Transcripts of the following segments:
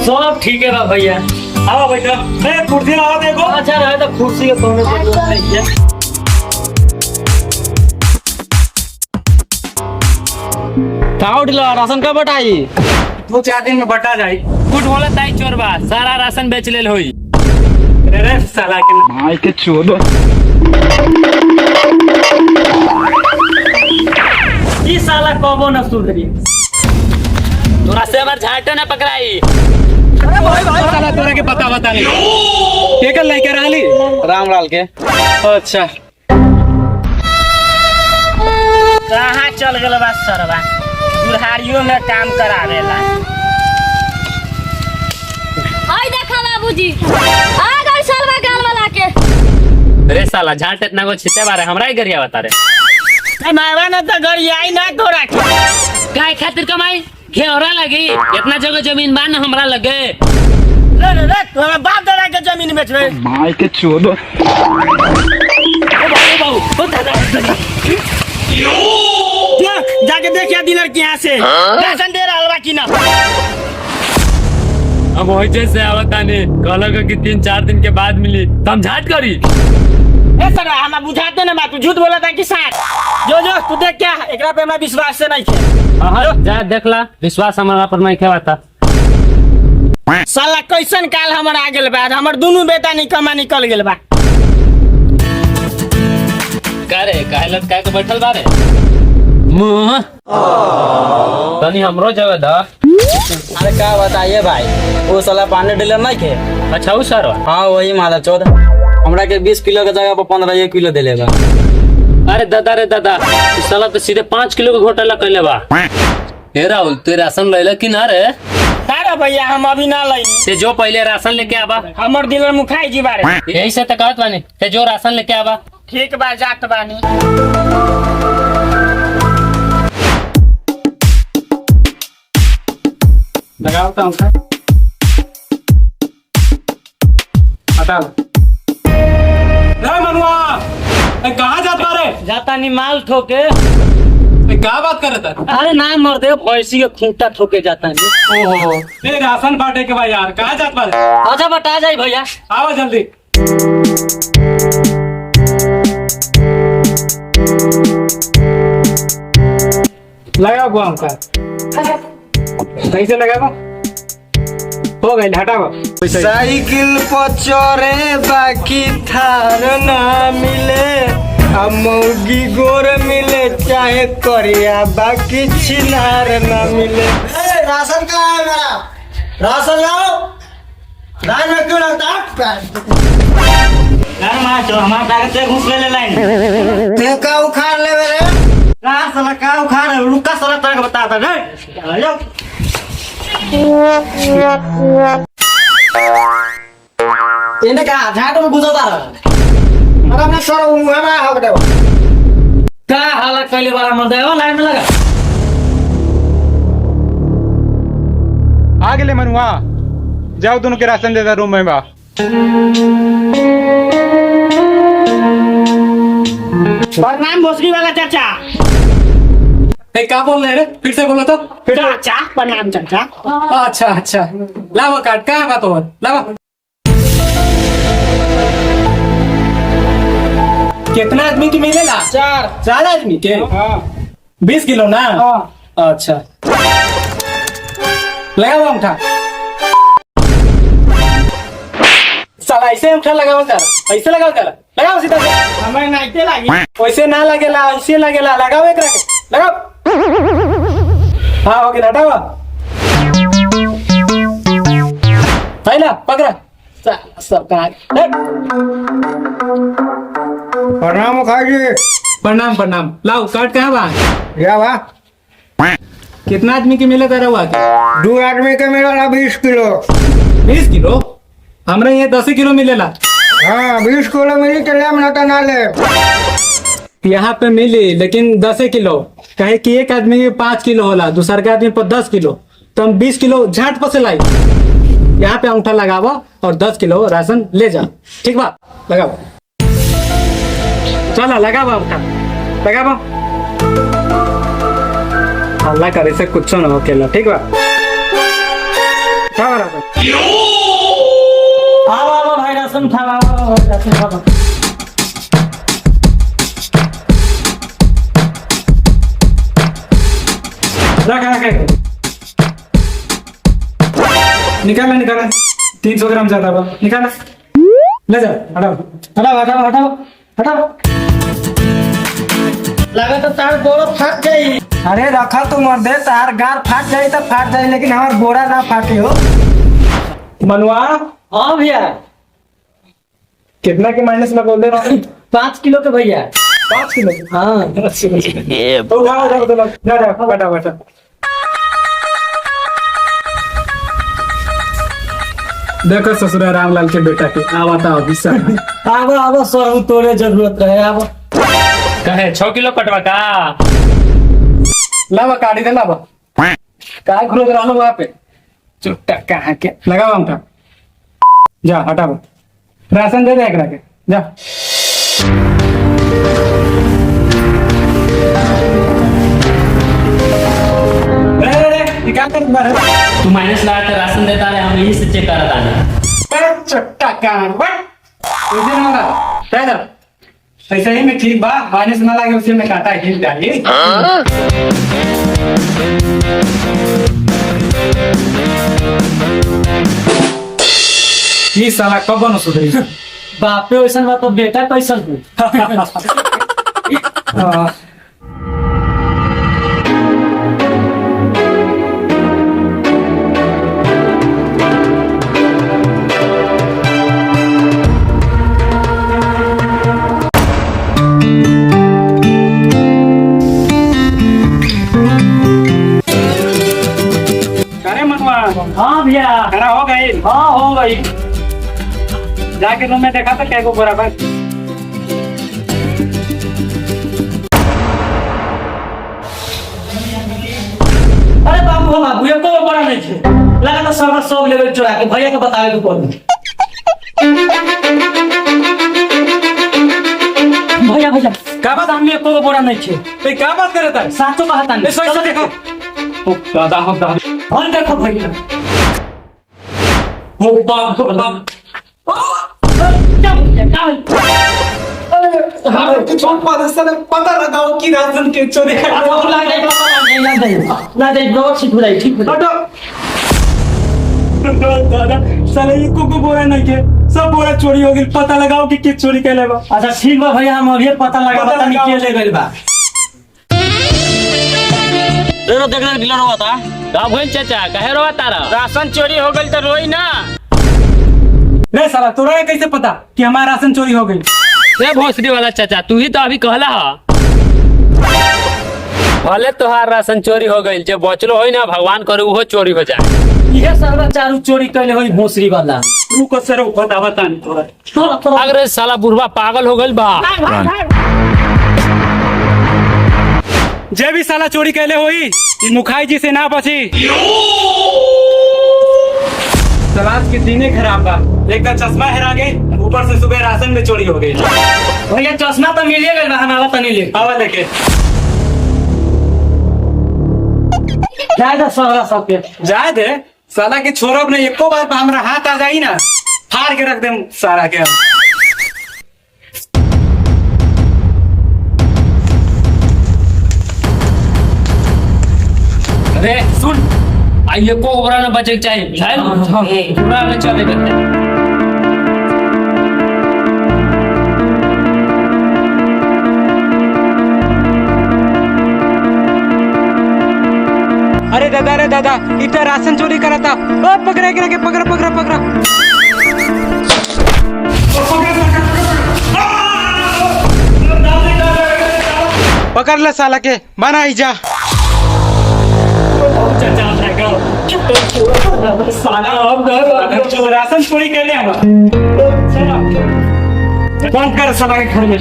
सब ठीक है बा भैया। आओ बेटा, मैं कुर्सी लाओ देखो। अच्छा रहे तो कुर्सी के कोनो जरूरत नहीं है। काउड लो राशन कब बटाई? 2-4 दिन में बटा जाई। कुछ बोला ताई चोर बा, सारा राशन बेच लेल होई। रे साला के भाई के चोदो। ई साला कबो न सुधरी। तोरा से हमर झाटो न पकड़ाई। अरे भाई साला तोरा के पता नहीं। के कर लेके रहली? रामलाल के। अच्छा। कहाँ चल गेल बा सरवा? बुढ़ारियों में काम करावेला। आई देखा बाबूजी, आ गई सरवा गाल वाला के। रे साला झाट इतना को छिते बारे हमरा ही गरिया बता रे। मारवा न तो गरिया आई ना तोरा के। काय खातिर कमाई? घेरा लगी। इतना जगह जमीन बा न हमरा लगे। रे तोरा बाप दादा के जमीन बेचबे। भाई के चोदो। ओ दादा। जाके देखिए डीलर के यहाँ से राशन दे रहा हलवा की ना। अब वही जैसे आवता नहीं कहलक कि 3-4 दिन के बाद मिली तम झाट करी। ए सर हम बुझाते ना, तू झूठ बोला था कि साथ जो तू देख क्या एकरा पे हमरा विश्वास से नहीं है। हां जा देखला, विश्वास हमरा पर नहीं खेवाता। साला कैसन काल हमर आ गेल बा, हमर दोनों बेटा निकम्मा निकल गेल बा। करे कहलत का के बैठल बारे मुंह तनी हमरो जगह दा। अरे क्या बताइए भाई, वो साला पानी डीलर नहीं थे। अच्छा वो सर हाँ वही माला चौथ हमरा के 20 किलो के जगह पर 15 किलो दे लेगा। अरे दादा रे दादा, इस साला तो सीधे 5 किलो का घोटाला कर लेबा। हे राहुल तू राशन ले कि ना रे? अरे भैया हम अभी ना लई। ते जो पहले राशन लेके आबा, हमर डीलर मुखाई जी बारे यही से तो कहत बानी ते जो राशन लेके आबा। ठीक बा जात बानी। लगाओ तो हमका। हटा लो। रे मनुआ, कहाँ जात बारे? जाता नी माल ठोके। क्या बात कर रहा था? अरे ना मर दे, भैंसी के खूंटा ठोके जाता नहीं। ओहो, ये राशन बांटे के भाई यार, कहाँ जात बारे? अच्छा बता जाई भैया। आओ जल्दी। लगाओ गुआम का। सही से लगाओ। हो गई, हटाओ। साइकिल पर चढ़े बाकी थार ना मिले, अब मौगी गोर मिले चाहे करिया बाकी छिनार ना मिले। राशन कहाँ है मेरा? राशन लाओ। लाइन में क्यों लगता है? हमारा ताकत से घुस ले लाइन। ते का उखाड़ ले मेरे? साला का उखाड़ रुका साला तक बताता रे। लो इन्हें कहा झाट में घुसता रहा। अरे अपने सर मुंह में हो गए। का हालत कैले वाला मर दे लाइन में लगा। आ गेले मनुआ, जाओ दोनों के राशन दे दे रूम में बा। प्रणाम भोसड़ी वाला चाचा। क्या बोल रहे रे? फिर से बोलो तो। फिर चाचा प्रणाम चाचा। अच्छा अच्छा, लावा काट कहाँ बात हो लावा। कितना आदमी की मिलेला? 4 आदमी के। 20 किलो ना? अच्छा लगाओ अंगूठा। साला ऐसे अंगूठा लगाओ कर, ऐसे लगाओ कर, लगाओ सीधा से। हमें नाइटे लागी। वैसे ना लगेला, ऐसे लगेला। लगाओ एक रखे, लगाओ। हाँ हो गया, हटाओ। पहला पकड़ा सब कहा। प्रणाम खाइए। प्रणाम प्रणाम। लाओ कार्ड कहाँ बा? या बा? कितना आदमी की मिले तेरा हुआ? 2 आदमी के मिला 20 किलो। 20 किलो? हमरे ये 10 किलो मिलेला। हाँ 20 किलो मिली तो ले मिलता ना ले। यहाँ पे मिली लेकिन 10 किलो, कहे कि एक आदमी में 5 किलो होला, दूसरा के आदमी पर 10 किलो, तो हम 20 किलो झाट पर से लाई। यहाँ पे अंगूठा लगावा और 10 किलो राशन ले जा। ठीक बा? लगाओ। चला लगावा अंगूठा, लगावा। अल्लाह करे से कुछ ना हो केला। ठीक बा? खाओ राशन। आओ भाई राशन खाओ, राशन खाओ। रख निकाला 300 ग्राम ज्यादा बा, निकाला ले जा, हटाओ हटाओ हटाओ हटाओ हटाओ। लगा तो तार बोरा फट गई। अरे रखा तो मर दे, तार गार फाट जाए तो फाट जाए, लेकिन हमार बोरा ना फाटे हो। मनवा हाँ भैया, कितना के माइनस में बोल दे रहा हूँ? 5 किलो के भैया। 5 किलो। हाँ तो उठाओ उठाओ तो जा जा बैठा बैठा। देखो ससुरा रामलाल के बेटा के आवता अभिषा। आबो आबो सर, तोरे जरूरत रहे। आबो कहे 6 किलो कटवा का। लावा काटी दे लावा। का घुरो रहा वहां पे चुट्टा कहाँ के लगाओ हमका। जा हटाओ, राशन दे दे एकरा के जा। निकाल कर मार। तू माइनस लगा के राशन देता है, हम यही से चेक करता है। चुट्टा कहाँ बट उसे ना लगा पैदल ऐसे ही में ठीक बा, माइनस ना लगे उसे में काटा हिल जाए। ये साला कब न सुधरी। बापे वैसन बा तो बेटा कैसन हो। अरे मनवा हाँ भैया, खड़ा हो गई। हाँ हो गई। जाके रूम में देखा था क्या को बराबर। अरे बाबू हो बाबू, ये तो बड़ा नहीं थे। लगा तो सर्वर सब लेवल चुरा के भैया को बतावे के पड़ी। भैया भैया क्या बात? सामने को बड़ा नहीं थे। ये क्या बात कर रहा था? साचो कहता नहीं। ऐसा देखो दादा हो दादा। और देखो भैया, हो बाप हो बाप। क्या भैया क्या हाँ तो छोड़ पता लगाओ कि राशन के चोरी कर। ना दे ब्रो, ठीक हो जाए, ठीक हो जाए। दादा साले ये को बोरा नहीं के सब बोरा चोरी हो गई। पता लगाओ कि किस चोरी कैले बा। अच्छा ठीक बा भैया, हम अभी पता लगा बता नहीं के ले गइल बा। रो देख देख डीलर हुआ था का भइल चाचा, कहे रोवा तारा। राशन चोरी हो गइल तो रोई ना। नहीं साला तोरा कैसे पता कि हमारा राशन चोरी हो गई? रे भोसड़ी वाला चाचा, तू ही तो अभी कहला हा। भले तोहार राशन चोरी हो गई, जो बचलो होई ना भगवान करे वो चोरी हो जाए। ये सारा चारू चोरी कैले होई भोसरी वाला। रुको सर बतावता नहीं तोरा। थोड़ा थोड़ा अगर साला बुढ़वा पागल हो गइल बा। जे भी साला चोरी कैले होई ये मुखाई जी से ना बची। सलाद के दिने खराब बा, एक तो चश्मा हेरा गई, ऊपर से सुबह राशन में चोरी हो गई। भैया चश्मा तो मिले गइल बा, हम आवा तनी ले। आवा लेके जाए दा सारा सब के। जाए दे साला के छोड़ब नहीं, एको बार पे हमरा हाथ आ जाई ना फाड़ के रख देम सारा के। अरे सुन, आइए को ओकरा ना बचे के चाहिए, बुझाइल? पूरा में चले गए। अरे दादा इतना राशन चोरी करा था। पकड़ा के पकड़ा पकड़ा पकड़ा। पकड़ ले साला के बना ही जा। राशन चोरी कर ले कौन कर साला के घर में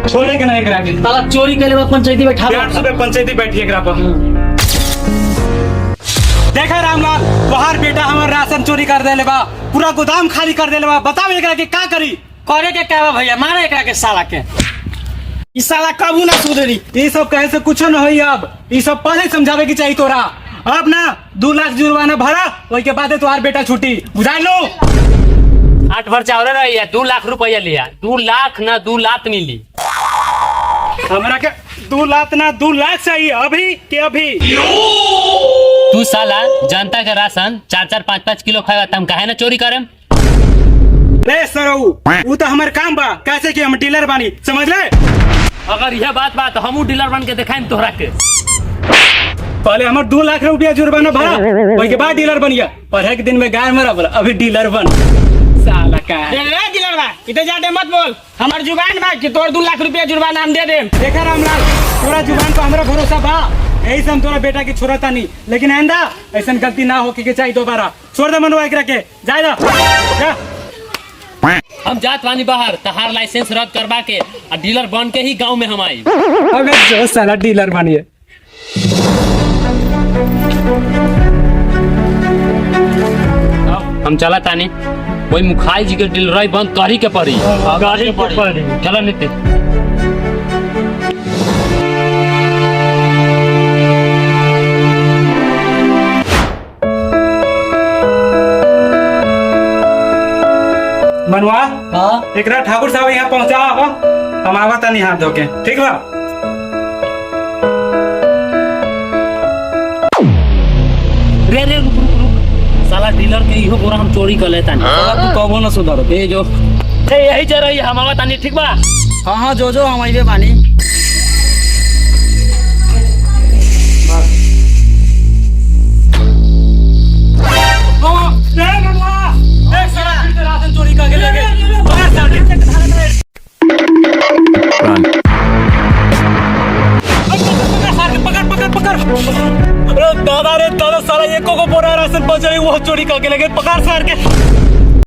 छोड़े के नहीं करा के। साला चोरी कैले बा पंचायती बैठा। 800 पे पंचायती बैठी एकरा पर। देखा रामलाल तोहार बेटा हमार राशन चोरी कर देले बा, पूरा गोदाम खाली कर देले बा। बताओ एकरा के का करी? करे के क्या बा भैया, मारे एकरा के साला के। ई साला कबू ना सुधरी। ये सब कहे से कुछ न होई। अब ये सब पहले समझावे की चाहिए तोरा। अब ना 2 लाख जुर्माना भरा वही के बाद तुम्हार बेटा छुट्टी बुझा लो। 8 भर चावल रही है, 2 लाख रुपया लिया। 2 लाख ना 2 लाख मिली। हमरा के 2 लाख ना 2 लाख चाहिए अभी के अभी। तू साला जनता का राशन 4-4 5-5 किलो खाएगा, तुम काहे ना चोरी करें? रे सरऊ वो तो हमारे काम बा, कैसे कि हम डीलर बानी, समझ ले। अगर यह बात तो हमू डीलर बन के दिखाएं तोहरा के। पहले हमारे 2 लाख रुपया जुर्माना भरा वही के बाद डीलर बनिया, और एक दिन में गाय मरा बोला अभी डीलर बन। साला का है। डीलर बा इतने ज्यादा मत बोल, हमार जुबान बा कि तोर 2 लाख रुपया जुर्माना हम दे देम। देखा रामलाल तोरा जुबान पर हमारा भरोसा बा, यही से हम तोरा बेटा की छोड़ता नहीं, लेकिन आइंदा ऐसा गलती ना हो के चाहिए दोबारा। छोड़ दे मनवा के रखे जाए जा। हम जात वानी बाहर, तहार लाइसेंस रद्द करवा के और डीलर बन के ही गांव में हम आई। अबे जो साला डीलर बनिए। हम चला तानी वही मुखाई जी के डीलर बंद करी के पड़ी। चलो नित्य। मनवा एकरा ठाकुर साहब यहाँ पहुँचा हो, हम आवता नहीं हाथ धोके, ठीक बा। रे रुक रुक रुक, साला डीलर के इहो बोरा हम चोरी कर लेता नहीं। तू कबो न सुधर। ए जो यही चल रही है, हम आवता नहीं, ठीक बा। हाँ जो हम आइबे बानी। राशन चोरी करके ले गए। पकड़ दादा रे दादा साला एको को बोरा राशन पहुंच रही, वो चोरी करके ले गए, पकड़ सार के।